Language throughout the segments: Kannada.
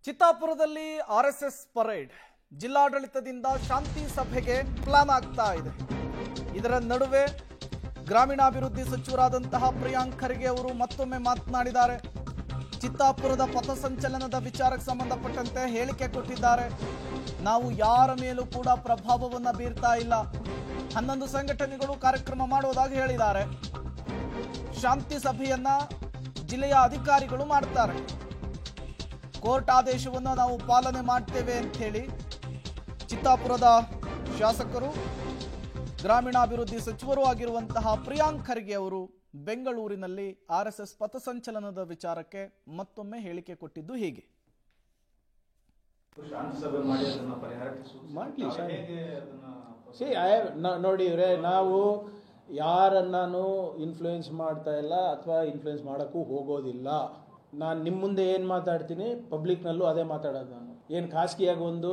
ಚಿತ್ತಾಪುರದಲ್ಲಿ ಆರ್ಎಸ್ಎಸ್ ಪರೇಡ್ ಜಿಲ್ಲಾಡಳಿತದಿಂದ ಶಾಂತಿ ಸಭೆಗೆ ಪ್ಲಾನ್ ಆಗ್ತಾ ಇದೆ. ಇದರ ನಡುವೆ ಗ್ರಾಮೀಣಾಭಿವೃದ್ಧಿ ಸಚಿವರಾದಂತಹ ಪ್ರಿಯಾಂಕ್ ಖರ್ಗೆ ಅವರು ಮತ್ತೊಮ್ಮೆ ಮಾತನಾಡಿದ್ದಾರೆ. ಚಿತ್ತಾಪುರದ ಪಥಸಂಚಲನದ ವಿಚಾರಕ್ಕೆ ಸಂಬಂಧಪಟ್ಟಂತೆ ಹೇಳಿಕೆ ಕೊಟ್ಟಿದ್ದಾರೆ. ನಾವು ಯಾರ ಮೇಲೂ ಕೂಡ ಪ್ರಭಾವವನ್ನು ಬೀರ್ತಾ ಇಲ್ಲ. 11 ಸಂಘಟನೆಗಳು ಕಾರ್ಯಕ್ರಮ ಮಾಡೋದಾಗಿ ಹೇಳಿದ್ದಾರೆ. ಶಾಂತಿ ಸಭೆಯನ್ನ ಜಿಲ್ಲೆಯ ಅಧಿಕಾರಿಗಳು ಮಾಡ್ತಾರೆ. ಕೋರ್ಟ್ ಆದೇಶವನ್ನು ನಾವು ಪಾಲನೆ ಮಾಡ್ತೇವೆ ಅಂತ ಹೇಳಿ ಚಿತ್ತಾಪುರದ ಶಾಸಕರು ಗ್ರಾಮೀಣಾಭಿವೃದ್ಧಿ ಸಚಿವರು ಆಗಿರುವಂತಹ ಪ್ರಿಯಾಂಕ್ ಖರ್ಗೆ ಅವರು ಬೆಂಗಳೂರಿನಲ್ಲಿ ಆರ್ಎಸ್ಎಸ್ ಪಥಸಂಚಲನದ ವಿಚಾರಕ್ಕೆ ಮತ್ತೊಮ್ಮೆ ಹೇಳಿಕೆ ಕೊಟ್ಟಿದ್ದು ಹೀಗೆ. ನೋಡಿ ಇವರೇ, ನಾವು ಯಾರನ್ನು ಇನ್ಫ್ಲೂಯೆನ್ಸ್ ಮಾಡ್ತಾ ಇಲ್ಲ ಅಥವಾ ಇನ್ಫ್ಲೂಯೆನ್ಸ್ ಮಾಡೋಕ್ಕೂ ಹೋಗೋದಿಲ್ಲ. ನಾನು ನಿಮ್ಮ ಮುಂದೆ ಏನು ಮಾತಾಡ್ತೀನಿ ಪಬ್ಲಿಕ್ನಲ್ಲೂ ಅದೇ ಮಾತಾಡೋದು. ನಾನು ಏನು ಖಾಸಗಿಯಾಗಿ ಒಂದು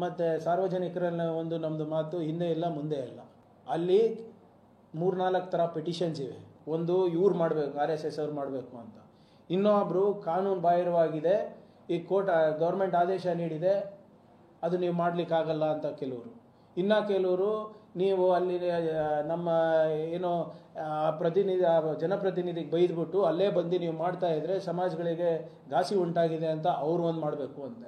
ಮತ್ತು ಸಾರ್ವಜನಿಕರಲ್ಲಿ ಒಂದು ನಮ್ಮದು ಮಾತು ಹಿಂದೆ ಇಲ್ಲ ಮುಂದೆ ಇಲ್ಲ. ಅಲ್ಲಿ 3-4 ಥರ ಪಿಟಿಷನ್ಸ್ ಇವೆ. ಒಂದು ಇವ್ರು ಮಾಡಬೇಕು, RSS ಅವ್ರು ಮಾಡಬೇಕು ಅಂತ. ಇನ್ನೊಬ್ಬರು ಕಾನೂನು ಬಾಹಿರವಾಗಿದೆ, ಈ ಕೋರ್ಟ್ ಗೌರ್ಮೆಂಟ್ ಆದೇಶ ನೀಡಿದೆ, ಅದು ನೀವು ಮಾಡಲಿಕ್ಕಾಗಲ್ಲ ಅಂತ ಕೆಲವರು. ಇನ್ನು ಕೆಲವರು ನೀವು ಅಲ್ಲಿ ನಮ್ಮ ಏನೋ ಜನಪ್ರತಿನಿಧಿಗೆ ಬೈದ್ಬಿಟ್ಟು ಅಲ್ಲೇ ಬಂದು ನೀವು ಮಾಡ್ತಾ ಇದ್ರೆ ಸಮಾಜಗಳಿಗೆ ಘಾಸಿ ಉಂಟಾಗಿದೆ ಅಂತ ಅವ್ರು ಒಂದು ಮಾಡಬೇಕು ಅಂತ.